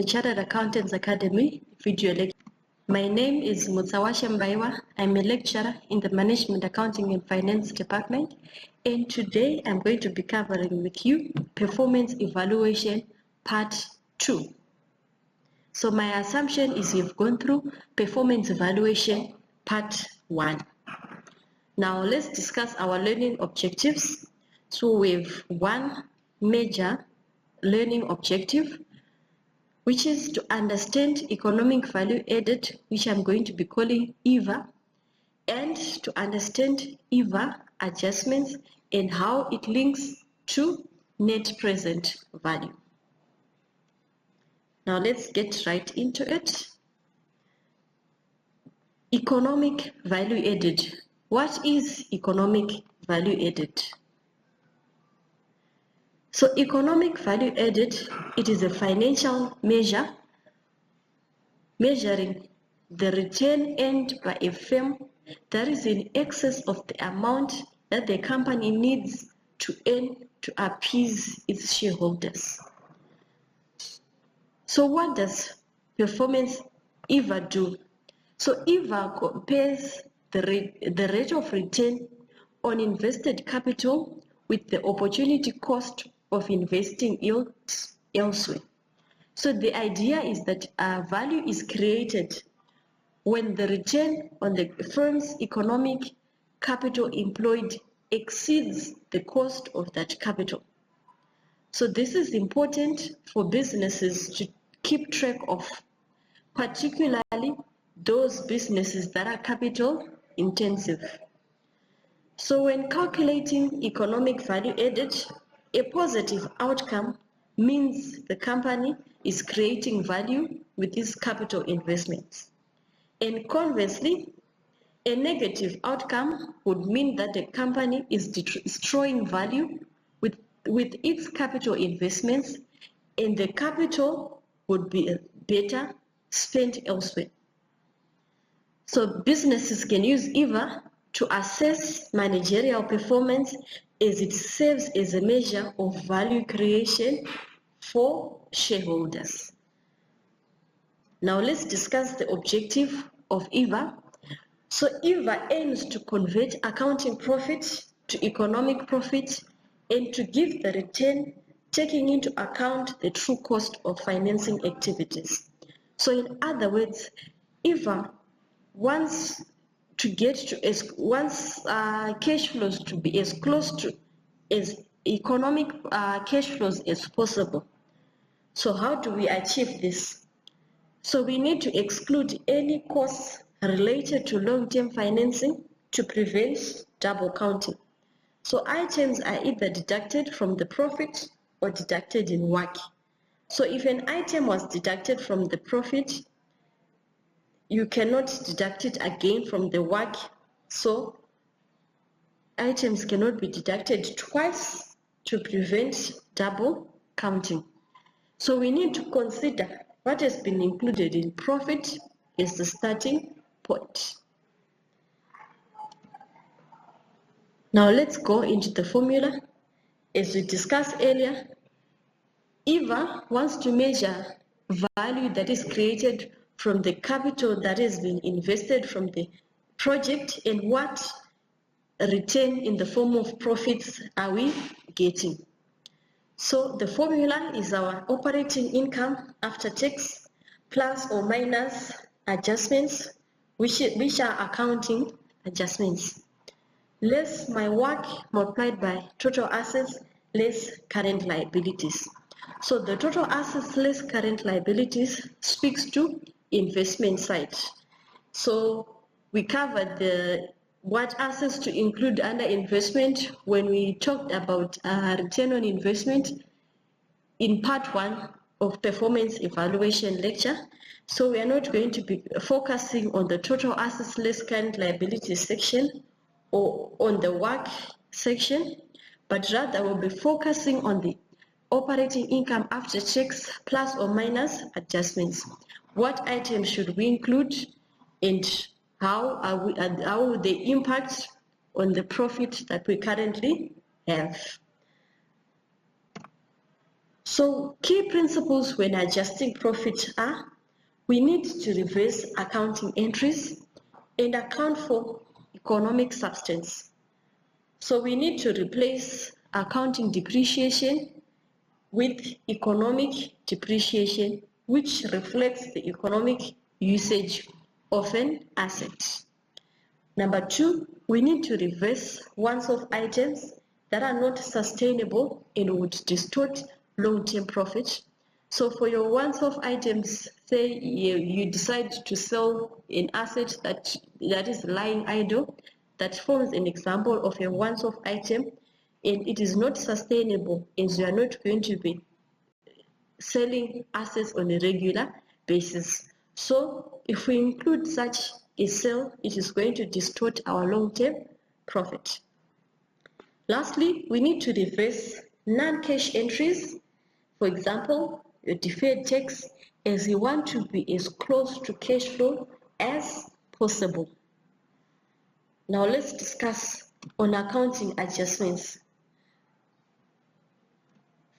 Chartered Accountants Academy video lecture. My name is Mutsawashe Mbaiwa. I'm a lecturer in the Management, Accounting and Finance Department, and today I'm going to be covering with you Performance Evaluation Part 2. So my assumption is you've gone through Performance Evaluation Part 1. Now let's discuss our learning objectives. So we have one major learning objective, which is to understand economic value added, which I'm going to be calling EVA, and to understand EVA adjustments and how it links to net present value. Now let's get right into it. Economic value added. What is economic value added? So economic value added, it is a financial measure measuring the return earned by a firm that is in excess of the amount that the company needs to earn to appease its shareholders. So what does performance EVA do? So EVA compares the rate of return on invested capital with the opportunity cost of investing yields elsewhere. So the idea is that value is created when the return on the firm's economic capital employed exceeds the cost of that capital. So this is important for businesses to keep track of, particularly those businesses that are capital intensive. So when calculating economic value added, a positive outcome means the company is creating value with its capital investments. And conversely, a negative outcome would mean that the company is destroying value with its capital investments, and the capital would be better spent elsewhere. So businesses can use EVA to assess managerial performance, as it serves as a measure of value creation for shareholders. Now let's discuss the objective of EVA. So EVA aims to convert accounting profit to economic profit and to give the return taking into account the true cost of financing activities. So in other words, EVA wants to get to cash flows to be as close to as economic cash flows as possible. So how do we achieve this? So we need to exclude any costs related to long-term financing to prevent double counting. So items are either deducted from the profit or deducted in WACC. So if an item was deducted from the profit, you cannot deduct it again from the WACC, so items cannot be deducted twice to prevent double counting. So we need to consider what has been included in profit as the starting point. Now let's go into the formula. As we discussed earlier, EVA wants to measure value that is created from the capital that has been invested from the project, and what return in the form of profits are we getting. So the formula is our operating income after tax plus or minus adjustments, which are accounting adjustments, less my WACC multiplied by total assets less current liabilities. So the total assets less current liabilities speaks to investment side. So we covered what assets to include under investment when we talked about return on investment in part 1 of performance evaluation lecture. So we are not going to be focusing on the total assets less current liabilities section or on the WACC section, but rather we'll be focusing on the operating income after tax plus or minus adjustments. What items should we include, and how will they impact on the profit that we currently have? So key principles when adjusting profit are: we need to reverse accounting entries and account for economic substance. So we need to replace accounting depreciation with economic depreciation, which reflects the economic usage of an asset. Number two, we need to reverse once-off items that are not sustainable and would distort long-term profit. So for your once-off items, say you decide to sell an asset that is lying idle, that forms an example of a once-off item, and it is not sustainable as you are not going to be selling assets on a regular basis. So if we include such a sale, it is going to distort our long-term profit. Lastly, we need to reverse non-cash entries. For example, your deferred tax, as you want to be as close to cash flow as possible. Now let's discuss on accounting adjustments.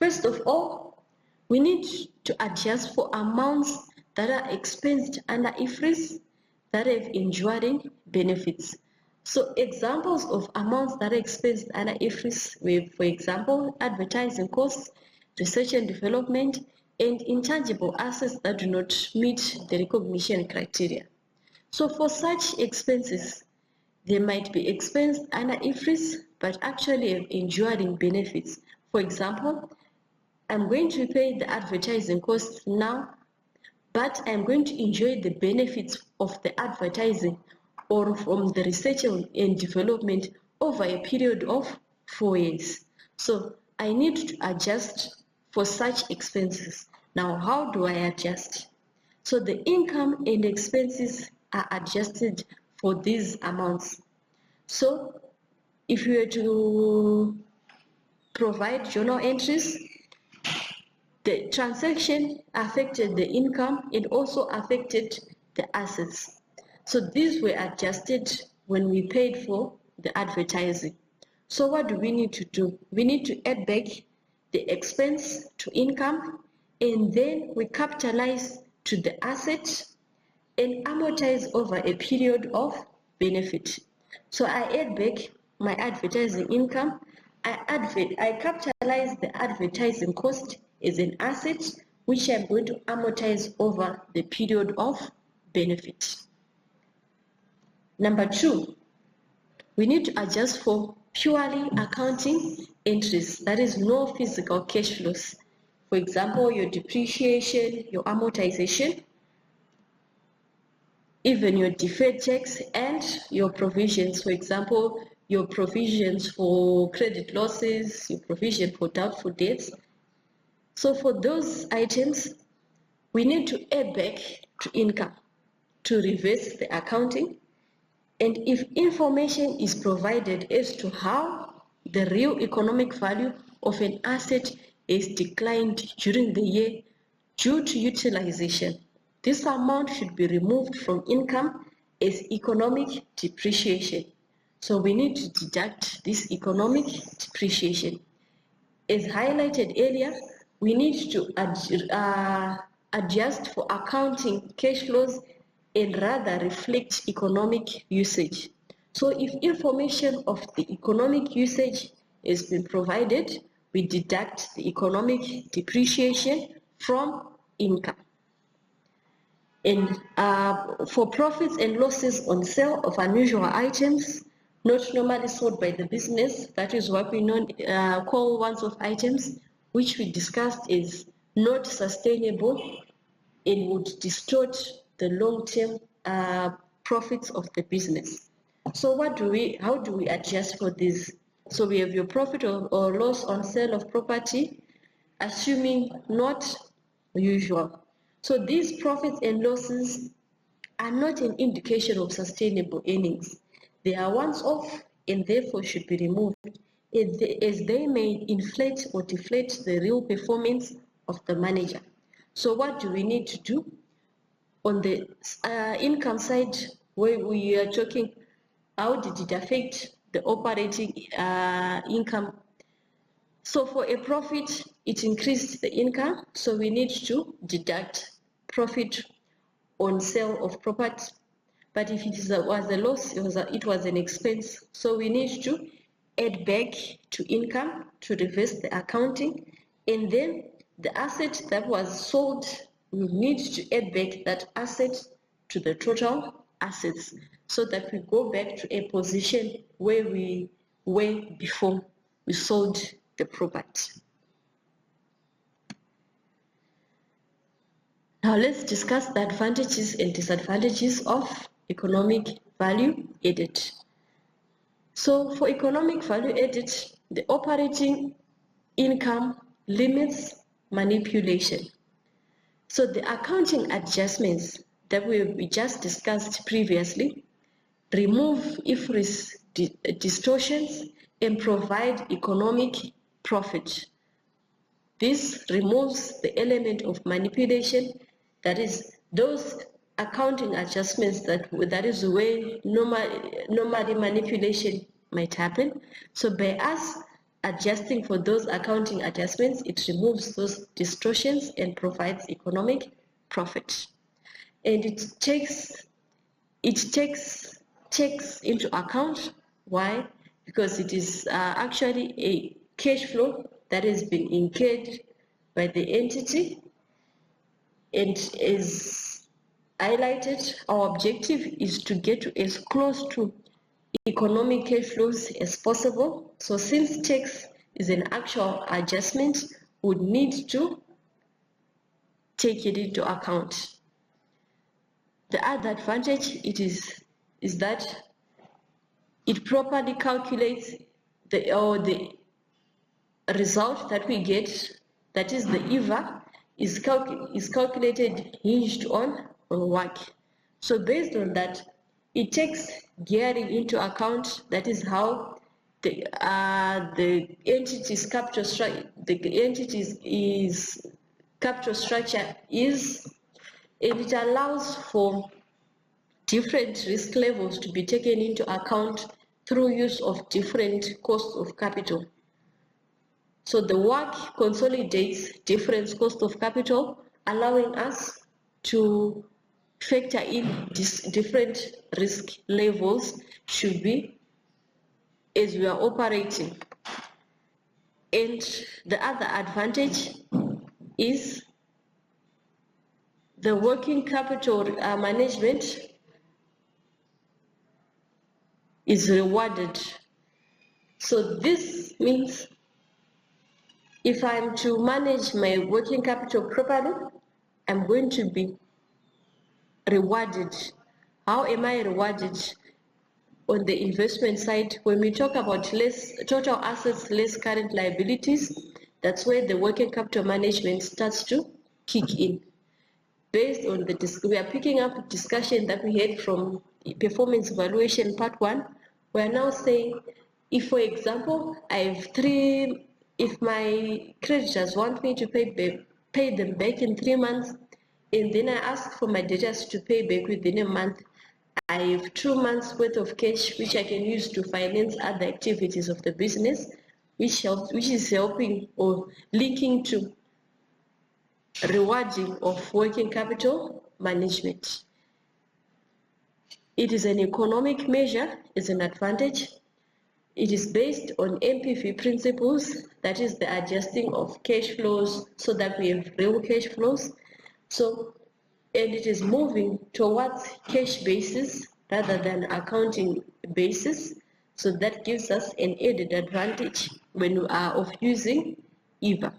First of all, we need to adjust for amounts that are expensed under IFRS that have enduring benefits. So examples of amounts that are expensed under IFRS were, for example, advertising costs, research and development, and intangible assets that do not meet the recognition criteria. So for such expenses, they might be expensed under IFRS but actually have enduring benefits. For example, I'm going to pay the advertising costs now, but I'm going to enjoy the benefits of the advertising or from the research and development over a period of 4 years. So I need to adjust for such expenses. Now, how do I adjust? So the income and expenses are adjusted for these amounts. So if you were to provide journal entries, the transaction affected the income, it also affected the assets. So these were adjusted when we paid for the advertising. So what do we need to do? We need to add back the expense to income, and then we capitalize to the asset and amortize over a period of benefit. So I add back my advertising income, I capitalize the advertising cost as an asset, which I'm going to amortize over the period of benefit. Number two, we need to adjust for purely accounting entries, that is no physical cash flows. For example, your depreciation, your amortization, even your deferred tax and your provisions. For example, your provisions for credit losses, your provision for doubtful debts. So for those items, we need to add back to income to reverse the accounting. And if information is provided as to how the real economic value of an asset is declined during the year due to utilization, this amount should be removed from income as economic depreciation. So we need to deduct this economic depreciation. As highlighted earlier, we need to adjust for accounting cash flows and rather reflect economic usage. So if information of the economic usage has been provided, we deduct the economic depreciation from income. And for profits and losses on sale of unusual items not normally sold by the business, that is what we call once-off items, which we discussed is not sustainable and would distort the long-term profits of the business. So how do we adjust for this? So we have your profit or loss on sale of property, assuming not usual. So these profits and losses are not an indication of sustainable earnings. They are once-off and therefore should be removed, as they may inflate or deflate the real performance of the manager. So what do we need to do? On the income side, where we are talking, how did it affect the operating income? So for a profit, it increased the income, so we need to deduct profit on sale of property. But if it was a loss, it was an expense, so we need to add back to income to reverse the accounting, and then the asset that was sold, we need to add back that asset to the total assets so that we go back to a position where we were before we sold the property. Now let's discuss the advantages and disadvantages of economic value added. So for economic value added, the operating income limits manipulation. So the accounting adjustments that we just discussed previously remove IFRS distortions and provide economic profit. This removes the element of manipulation, that is, those accounting adjustments that is where normally manipulation might happen. So by us adjusting for those accounting adjustments, it removes those distortions and provides economic profit. And it takes into account, why? Because it is actually a cash flow that has been incurred by the entity, and is highlighted, our objective is to get to as close to economic cash flows as possible. So since tax is an actual adjustment, we would need to take it into account. The other advantage is that it properly calculates the result that we get, that is the EVA, is calculated hinged on work. So based on that, it takes gearing into account, that is how the entity's capital structure, is, and it allows for different risk levels to be taken into account through use of different costs of capital. So the work consolidates different cost of capital, allowing us to factor in different risk levels should be as we are operating. And the other advantage is the working capital management is rewarded. So this means if I'm to manage my working capital properly, I'm going to be rewarded. How am I rewarded? On the investment side, when we talk about less total assets, less current liabilities, that's where the working capital management starts to kick in. Based on we are picking up discussion that we had from performance evaluation part 1. We are now saying, if for example, if my creditors want me to pay them back in 3 months, and then I ask for my debtors to pay back within a month, I have 2 months worth of cash which I can use to finance other activities of the business, which is helping or linking to rewarding of working capital management. It is an economic measure, it's an advantage. It is based on NPV principles, that is the adjusting of cash flows so that we have real cash flows. So, and it is moving towards cash basis rather than accounting basis. So that gives us an added advantage when we are of using EVA.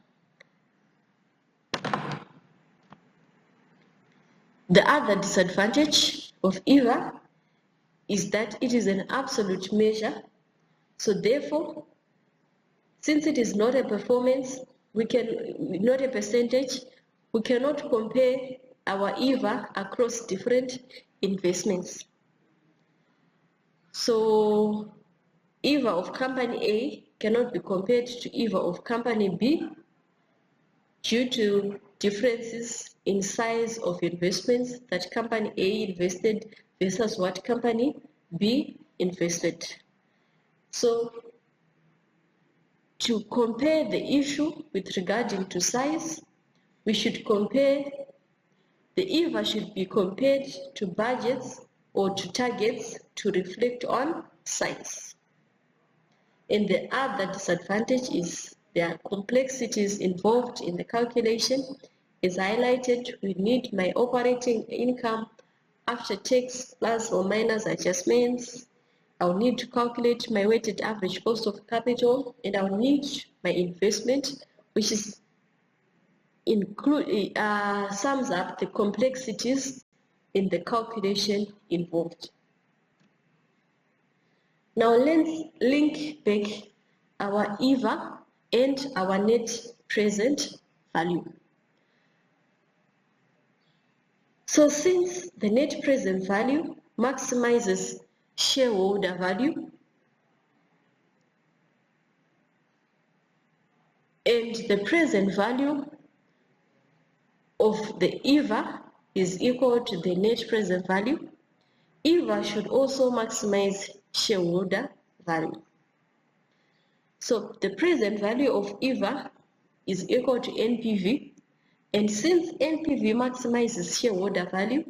The other disadvantage of EVA is that it is an absolute measure. So therefore, since it is not a performance, not a percentage, we cannot compare our EVA across different investments. So EVA of company A cannot be compared to EVA of company B due to differences in size of investments that company A invested versus what company B invested. So to compare the issue with regarding to size, we should compare, the EVA should be compared to budgets or to targets to reflect on size. And the other disadvantage is there are complexities involved in the calculation. As highlighted, we need my operating income after tax plus or minus adjustments. I'll need to calculate my weighted average cost of capital, and I'll need my investment, which is sums up the complexities in the calculation involved. Now let's link back our EVA and our net present value. So since the net present value maximizes shareholder value, and the present value of the EVA is equal to the net present value, EVA should also maximize shareholder value. So the present value of EVA is equal to NPV, and since NPV maximizes shareholder value,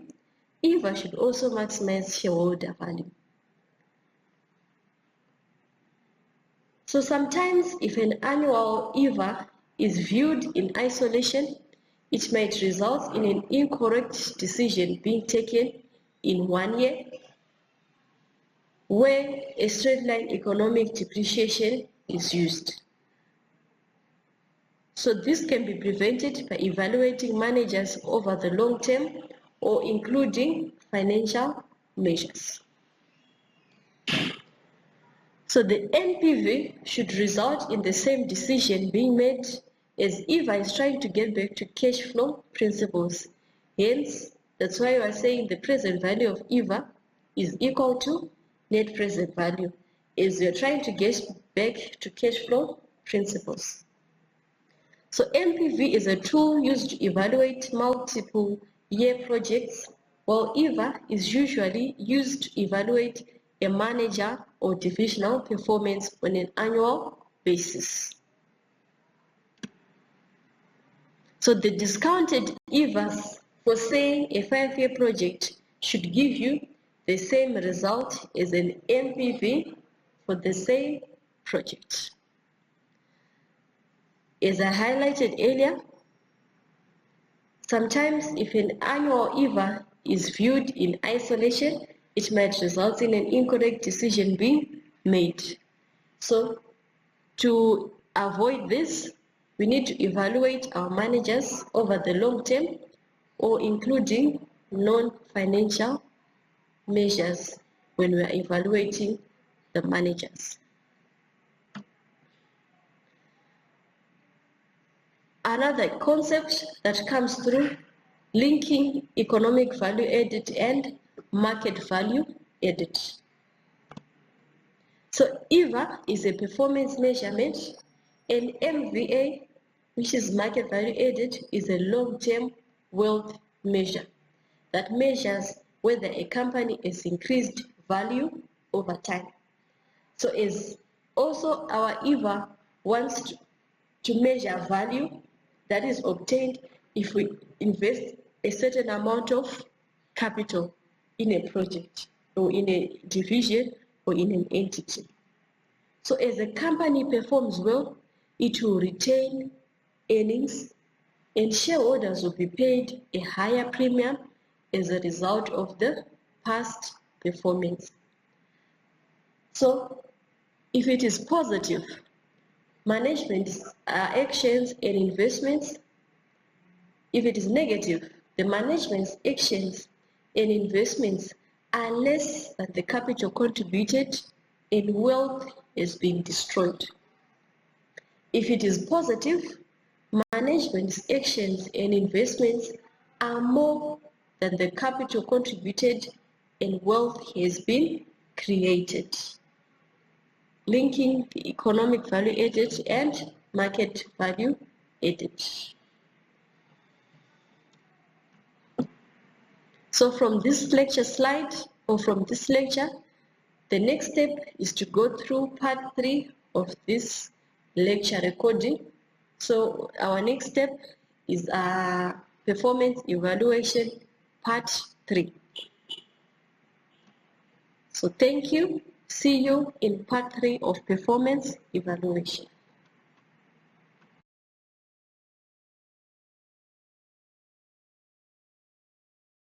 EVA should also maximize shareholder value. So sometimes if an annual EVA is viewed in isolation, it might result in an incorrect decision being taken in 1 year, where a straight line economic depreciation is used. So this can be prevented by evaluating managers over the long term or including financial measures. So the NPV should result in the same decision being made as EVA is trying to get back to cash flow principles. Hence, that's why we are saying the present value of EVA is equal to net present value, as we are trying to get back to cash flow principles. So NPV is a tool used to evaluate multiple year projects, while EVA is usually used to evaluate a manager or divisional performance on an annual basis. So the discounted EVAs for saying a 5-year project should give you the same result as an NPV for the same project. As I highlighted earlier, sometimes if an annual EVA is viewed in isolation, it might result in an incorrect decision being made. So to avoid this, we need to evaluate our managers over the long term or including non-financial measures when we are evaluating the managers. Another concept that comes through, linking economic value added and market value added. So EVA is a performance measurement, and MVA, which is market value added, is a long-term wealth measure that measures whether a company has increased value over time. So as also our EVA wants to measure value that is obtained if we invest a certain amount of capital in a project or in a division or in an entity. So as a company performs well, it will retain earnings and shareholders will be paid a higher premium as a result of the past performance. So if it is positive, management's actions and investments. If it is negative, the management's actions and investments are less than the capital contributed and wealth is being destroyed. If it is positive, management's actions and investments are more than the capital contributed and wealth has been created. Linking the economic value added and market value added. So from this lecture slide, or from this lecture, the next step is to go through part 3 of this lecture recording. So our next step is performance evaluation part 3. So thank you. See you in part 3 of performance evaluation.